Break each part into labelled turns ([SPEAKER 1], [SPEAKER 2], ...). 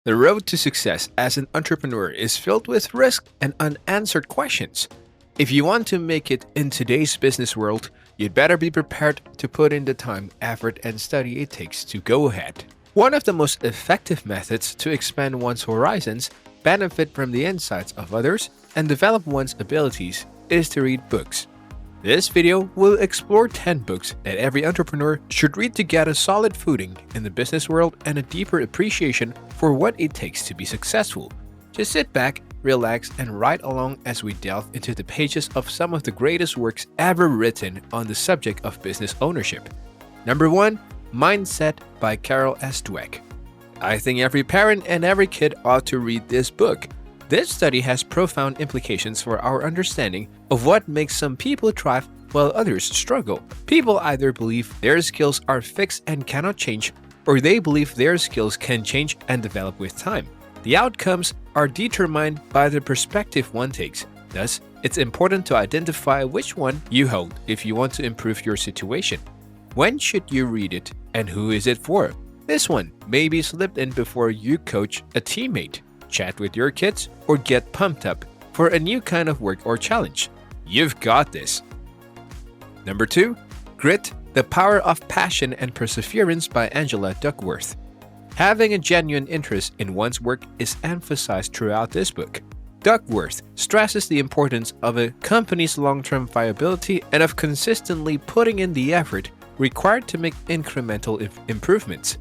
[SPEAKER 1] The road to success as an entrepreneur is filled with risk and unanswered questions. If you want to make it in today's business world, you'd better be prepared to put in the time, effort, and study it takes to go ahead. One of the most effective methods to expand one's horizons, benefit from the insights of others, and develop one's abilities is to read books. This video will explore 10 books that every entrepreneur should read to get a solid footing in the business world and a deeper appreciation for what it takes to be successful. Just sit back, relax, and ride along as we delve into the pages of some of the greatest works ever written on the subject of business ownership. Number 1. Mindset by Carol S. Dweck. I think every parent and every kid ought to read this book. This study has profound implications for our understanding of what makes some people thrive while others struggle. People either believe their skills are fixed and cannot change, or they believe their skills can change and develop with time. The outcomes are determined by the perspective one takes. Thus, it's important to identify which one you hold if you want to improve your situation. When should you read it, and who is it for? This one may be slipped in before you coach a teammate, chat with your kids, or get pumped up for a new kind of work or challenge. You've got this. Number 2. Grit, The Power of Passion and Perseverance by Angela Duckworth. Having a genuine interest in one's work is emphasized throughout this book. Duckworth stresses the importance of a company's long-term viability and of consistently putting in the effort required to make incremental improvements.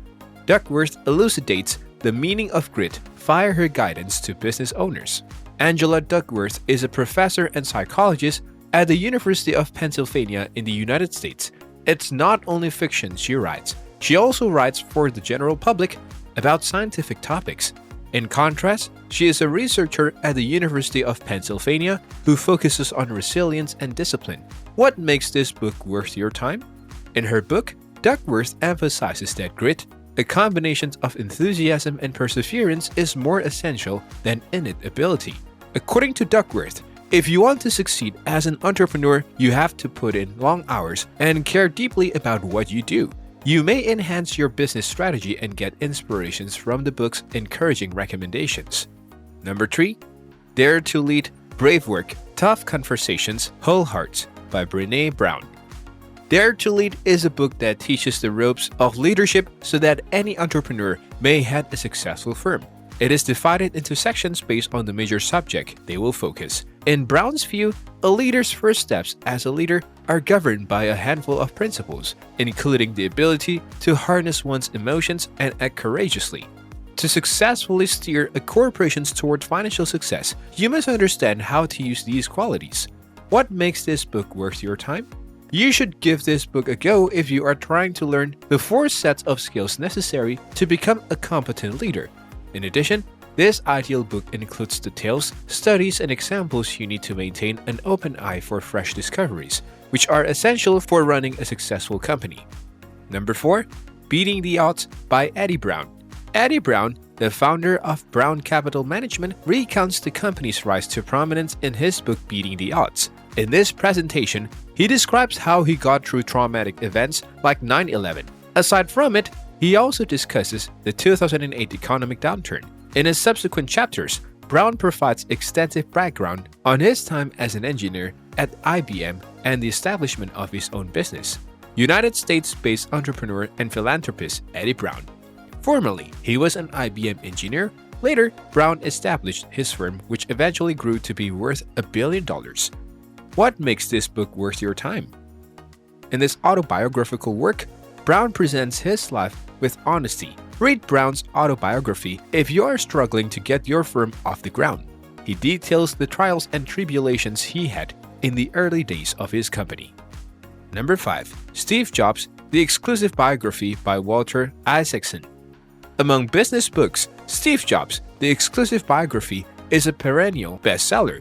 [SPEAKER 1] Duckworth elucidates the meaning of grit via her guidance to business owners. Angela Duckworth is a professor and psychologist at the University of Pennsylvania in the United States. It's not only fiction she writes, she also writes for the general public about scientific topics. In contrast, she is a researcher at the University of Pennsylvania who focuses on resilience and discipline. What makes this book worth your time? In her book, Duckworth emphasizes that grit, a combination of enthusiasm and perseverance, is more essential than innate ability. According to Duckworth, if you want to succeed as an entrepreneur, you have to put in long hours and care deeply about what you do. You may enhance your business strategy and get inspirations from the book's encouraging recommendations. Number 3. Dare to Lead, Brave Work, Tough Conversations, Whole Hearts by Brené Brown. Dare to Lead is a book that teaches the ropes of leadership so that any entrepreneur may head a successful firm. It is divided into sections based on the major subject they will focus. In Brown's view, a leader's first steps as a leader are governed by a handful of principles, including the ability to harness one's emotions and act courageously. To successfully steer a corporation toward financial success, you must understand how to use these qualities. What makes this book worth your time? You should give this book a go if you are trying to learn the 4 sets of skills necessary to become a competent leader. In addition, this ideal book includes details, studies, and examples you need to maintain an open eye for fresh discoveries, which are essential for running a successful company. Number 4. Beating the Odds by Eddie Brown. Eddie Brown, the founder of Brown Capital Management, recounts the company's rise to prominence in his book Beating the Odds. In this presentation, he describes how he got through traumatic events like 9/11. Aside from it, he also discusses the 2008 economic downturn. In his subsequent chapters, Brown provides extensive background on his time as an engineer at IBM and the establishment of his own business. United States-based entrepreneur and philanthropist Eddie Brown. Formerly, he was an IBM engineer. Later, Brown established his firm, which eventually grew to be worth $1 billion. What makes this book worth your time? In this autobiographical work, Brown presents his life with honesty. Read Brown's autobiography if you are struggling to get your firm off the ground. He details the trials and tribulations he had in the early days of his company. Number 5. Steve Jobs, The Exclusive Biography by Walter Isaacson. Among business books, Steve Jobs, The Exclusive Biography is a perennial bestseller.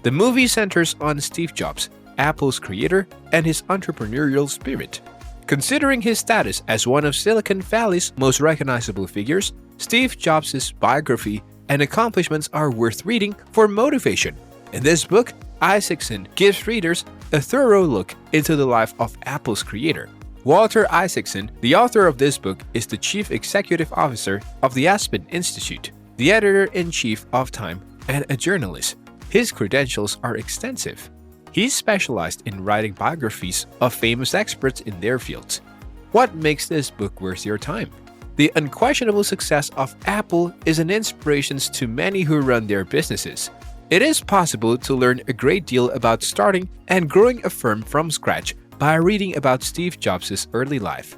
[SPEAKER 1] The movie centers on Steve Jobs, Apple's creator, and his entrepreneurial spirit. Considering his status as one of Silicon Valley's most recognizable figures, Steve Jobs' biography and accomplishments are worth reading for motivation. In this book, Isaacson gives readers a thorough look into the life of Apple's creator. Walter Isaacson, the author of this book, is the Chief Executive Officer of the Aspen Institute. the editor-in-chief of Time, and a journalist. His credentials are extensive. He's specialized in writing biographies of famous experts in their fields. What makes this book worth your time? The unquestionable success of Apple is an inspiration to many who run their businesses. It is possible to learn a great deal about starting and growing a firm from scratch by reading about Steve Jobs' early life.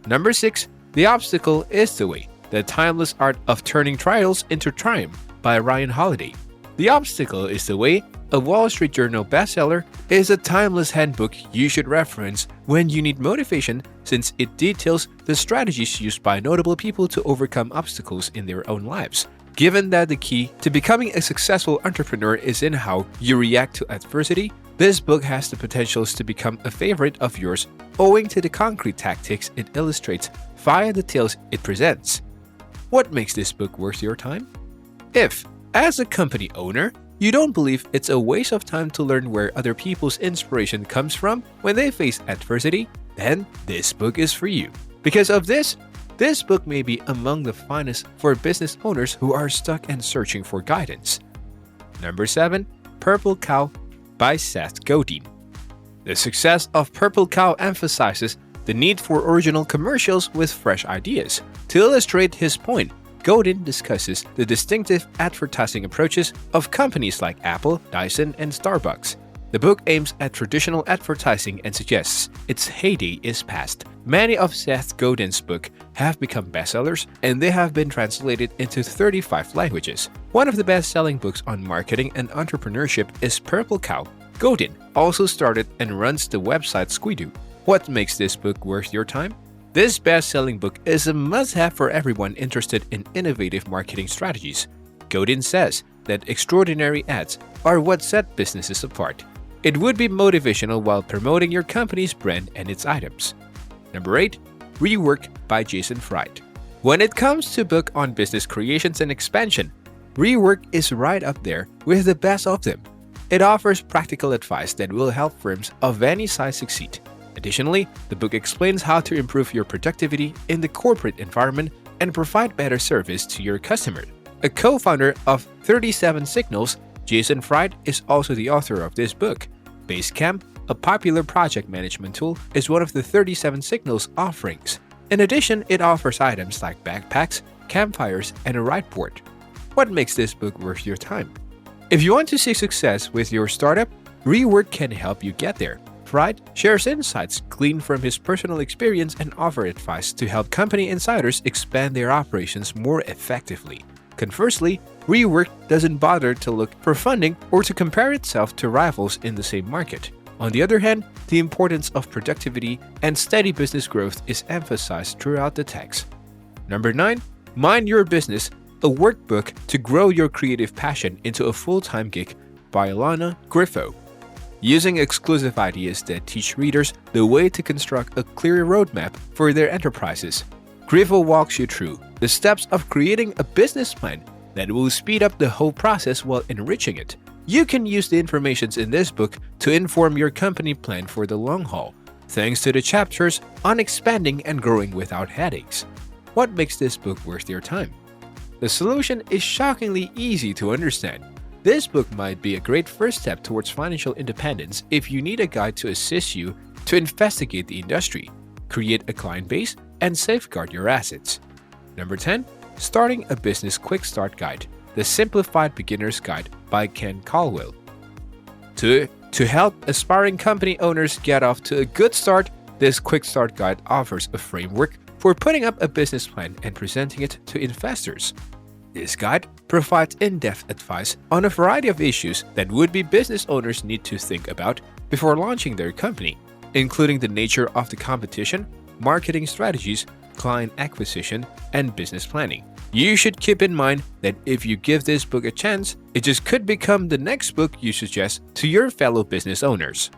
[SPEAKER 1] Number 6. The Obstacle is the Way: The Timeless Art of Turning Trials into Triumph by Ryan Holiday. The Obstacle is the Way, a Wall Street Journal bestseller, is a timeless handbook you should reference when you need motivation, since it details the strategies used by notable people to overcome obstacles in their own lives. Given that the key to becoming a successful entrepreneur is in how you react to adversity, this book has the potential to become a favorite of yours owing to the concrete tactics it illustrates via the tales it presents. What makes this book worth your time? If, as a company owner, you don't believe it's a waste of time to learn where other people's inspiration comes from when they face adversity, then this book is for you. Because of this book may be among the finest for business owners who are stuck and searching for guidance. Number 7. Purple Cow by Seth Godin. The success of Purple Cow emphasizes the need for original commercials with fresh ideas. To illustrate his point, Godin discusses the distinctive advertising approaches of companies like Apple, Dyson, and Starbucks. The book aims at traditional advertising and suggests its heyday is past. Many of Seth Godin's books have become bestsellers, and they have been translated into 35 languages. One of the best-selling books on marketing and entrepreneurship is Purple Cow. Godin also started and runs the website Squidoo. What makes this book worth your time? This best-selling book is a must-have for everyone interested in innovative marketing strategies. Godin says that extraordinary ads are what set businesses apart. It would be motivational while promoting your company's brand and its items. Number 8. Rework by Jason Fried. When it comes to book on business creations and expansion, Rework is right up there with the best of them. It offers practical advice that will help firms of any size succeed. Additionally, the book explains how to improve your productivity in the corporate environment and provide better service to your customer. A co-founder of 37 Signals, Jason Fried is also the author of this book. Basecamp, a popular project management tool, is one of the 37 Signals offerings. In addition, it offers items like backpacks, campfires, and a whiteboard. What makes this book worth your time? If you want to see success with your startup, Rework can help you get there. Fried shares insights gleaned from his personal experience and offers advice to help company insiders expand their operations more effectively. Conversely, Rework doesn't bother to look for funding or to compare itself to rivals in the same market. On the other hand, the importance of productivity and steady business growth is emphasized throughout the text. Number 9. Mind Your Business, a workbook to grow your creative passion into a full-time gig by Alana Griffo. Using exclusive ideas that teach readers the way to construct a clear roadmap for their enterprises, Griffo walks you through the steps of creating a business plan that will speed up the whole process while enriching it. You can use the information in this book to inform your company plan for the long haul, thanks to the chapters on expanding and growing without headaches. What makes this book worth your time? The solution is shockingly easy to understand. This book might be a great first step towards financial independence if you need a guide to assist you to investigate the industry, create a client base, and safeguard your assets. Number 10. Starting a Business Quick Start Guide, the Simplified Beginner's Guide by Ken Caldwell. To help aspiring company owners get off to a good start, this Quick Start Guide offers a framework for putting up a business plan and presenting it to investors. This guide provides in-depth advice on a variety of issues that would-be business owners need to think about before launching their company, including the nature of the competition, marketing strategies, client acquisition, and business planning. You should keep in mind that if you give this book a chance, it just could become the next book you suggest to your fellow business owners.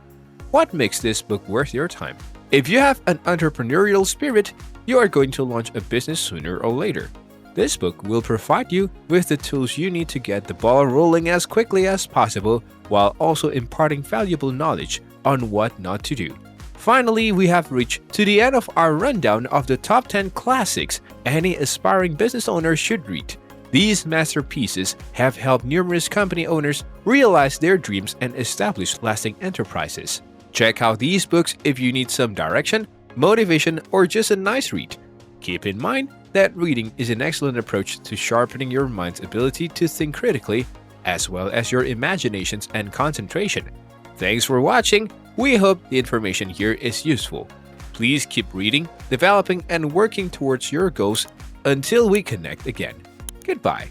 [SPEAKER 1] What makes this book worth your time? If you have an entrepreneurial spirit, you are going to launch a business sooner or later. This book will provide you with the tools you need to get the ball rolling as quickly as possible, while also imparting valuable knowledge on what not to do. Finally, we have reached to the end of our rundown of the top 10 classics any aspiring business owner should read. These masterpieces have helped numerous company owners realize their dreams and establish lasting enterprises. Check out these books if you need some direction, motivation, or just a nice read. Keep in mind that reading is an excellent approach to sharpening your mind's ability to think critically, as well as your imaginations and concentration. Thanks for watching. We hope the information here is useful. Please keep reading, developing, and working towards your goals until we connect again. Goodbye.